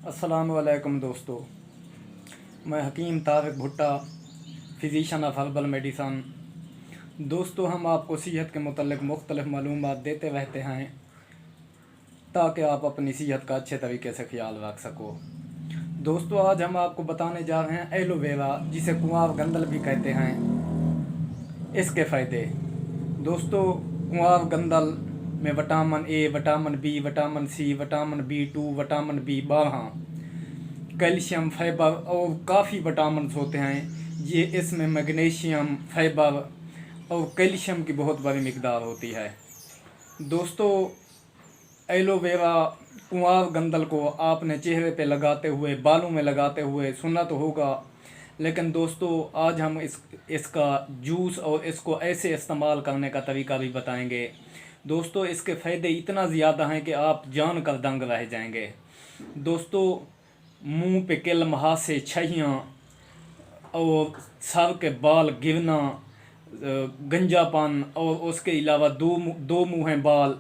अस्सलाम वालेकुम दोस्तों, मैं हकीम तारिक भुट्टा, फ़िज़िशियन ऑफ हर्बल मेडिसन। दोस्तों, हम आपको सेहत के मुतल्लिक़ मुख्तलिफ़ मालूमात देते रहते हैं ताकि आप अपनी सेहत का अच्छे तरीके से ख्याल रख सको। दोस्तों, आज हम आपको बताने जा रहे हैं एलोवेरा, जिसे कुआँ गंदल भी कहते हैं, इसके फ़ायदे। दोस्तों, कुआँ गंदल में vitamin A, vitamin B, vitamin C, vitamin B2, vitamin B12, calcium, fibre और काफ़ी विटामिन होते हैं। ये इसमें मैग्नीशियम, फाइबर और कैल्शियम की बहुत बड़ी मिकदार होती है। दोस्तों, एलोवेरा कुआँ गंदल को आपने चेहरे पे लगाते हुए, बालों में लगाते हुए सुना तो होगा, लेकिन दोस्तों आज हम इसका जूस और इसको ऐसे इस्तेमाल करने का तरीका भी बताएंगे। दोस्तों, इसके फ़ायदे इतना ज़्यादा हैं कि आप जान कर दंग रह जाएंगे। दोस्तों, मुंह पे किल, मुहासे, छहियाँ और सर के बाल गिरना, गंजापन और उसके अलावा दो मुँहें बाल,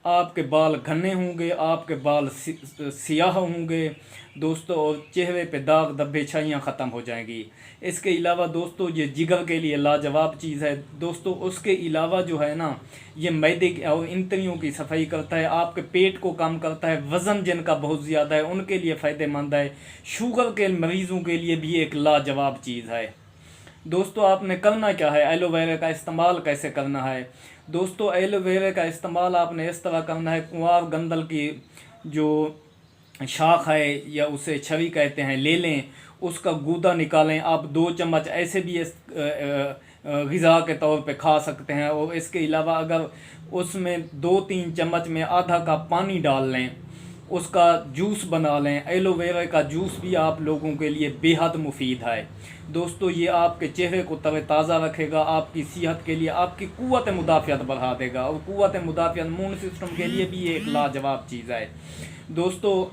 आपके बाल घने होंगे, आपके बाल सियाह होंगे दोस्तों, और चेहरे पे दाग धब्बे छाइयाँ ख़त्म हो जाएंगी। इसके अलावा दोस्तों ये जिगर के लिए लाजवाब चीज़ है। दोस्तों, उसके अलावा जो है ना, ये मैदे और इंद्रियों की सफाई करता है, आपके पेट को कम करता है, वज़न जिनका बहुत ज़्यादा है उनके लिए फ़ायदेमंद है, शुगर के मरीज़ों के लिए भी एक लाजवाब चीज़ है। दोस्तों, आपने करना क्या है, एलोवेरा का इस्तेमाल कैसे करना है। दोस्तों, एलोवेरा का इस्तेमाल आपने इस तरह करना है, कुआँ गंदल की जो शाख है या उसे छवि कहते हैं, ले लें, उसका गूदा निकालें। आप 2 चम्मच ऐसे भी इस ग़िज़ा के तौर पे खा सकते हैं, और इसके अलावा अगर उसमें 2-3 चम्मच में आधा कप पानी डाल लें, उसका जूस बना लें। एलोवेरा का जूस भी आप लोगों के लिए बेहद मुफीद है। दोस्तों, ये आपके चेहरे को तरोताज़ा रखेगा, आपकी सेहत के लिए आपकी क़ुव्वत मुदाफ़ियत बढ़ा देगा, और क़ुव्वत मुदाफ़ियत इम्यून सिस्टम के लिए भी एक लाजवाब चीज़ है। दोस्तों,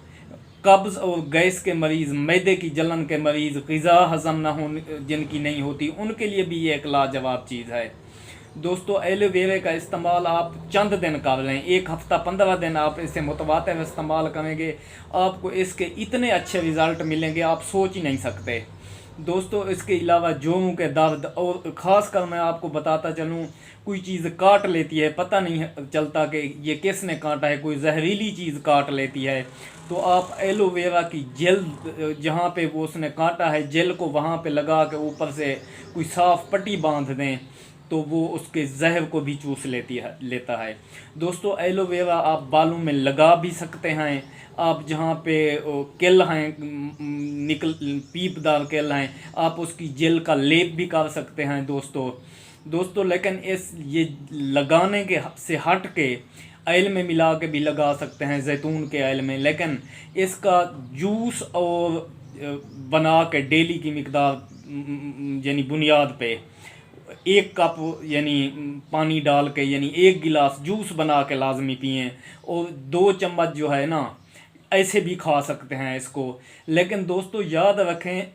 कब्ज़ और गैस के मरीज़, मैदे की जलन के मरीज़, ग़िज़ा हज़म ना होने जिनकी नहीं होती, उनके लिए भी ये एक लाजवाब चीज़ है। दोस्तों, एलोवेरा का इस्तेमाल आप चंद दिन कर लें, 1 हफ़्ता 15 दिन आप इसे मुतवातिर इस्तेमाल करेंगे, आपको इसके इतने अच्छे रिज़ल्ट मिलेंगे आप सोच ही नहीं सकते। दोस्तों, इसके अलावा जोड़ों के दर्द, और ख़ास कर मैं आपको बताता चलूँ, कोई चीज़ काट लेती है, पता नहीं चलता कि ये किसने काटा है, कोई जहरीली चीज़ काट लेती है, तो आप एलोवेरा की जेल, जहाँ पे वो उसने काटा है, जेल को वहाँ पे लगा के ऊपर से कोई साफ़ पट्टी बांध दें, तो वो उसके जहर को भी चूस लेता है। दोस्तों, एलोवेरा आप बालों में लगा भी सकते हैं। आप जहाँ पे किल हैं, पीपदार किल हैं, आप उसकी जेल का लेप भी कर सकते हैं दोस्तों। लेकिन ये लगाने के से हट के ऑयल में मिला के भी लगा सकते हैं, जैतून के ऑयल में, लेकिन इसका जूस और बना के डेली की मिकदार यानी बुनियाद पे 1 कप यानी पानी डाल के, यानी 1 गिलास जूस बना के लाजमी पिएँ, और 2 चम्मच जो है ना ऐसे भी खा सकते हैं इसको। लेकिन दोस्तों, याद रखें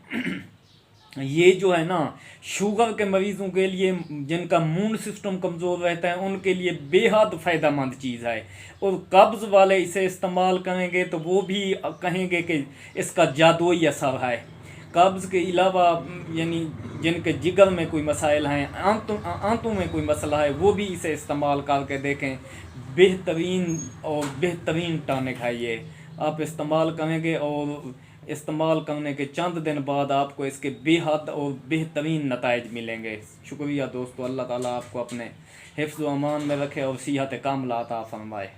ये जो है ना, शुगर के मरीज़ों के लिए, जिनका इम्यून सिस्टम कमज़ोर रहता है, उनके लिए बेहद फ़ायदेमंद चीज़ है, और कब्ज़ वाले इसे इस्तेमाल करेंगे तो वो भी कहेंगे कि इसका जादुई असर है। कब्ज़ के अलावा यानी जिनके जिगर में कोई मसाइल हैं, आंतों में कोई मसला है, वो भी इसे इस्तेमाल करके देखें। बेहतरीन टॉनिक है ये, आप इस्तेमाल करेंगे, और इस्तेमाल करने के चंद दिन बाद आपको इसके बेहद और बेहतरीन नताइज मिलेंगे। शुक्रिया दोस्तों, अल्लाह ताला आपको अपने हिफ्ज़ व अमान में रखे और सेहत कामिला अता फरमाए।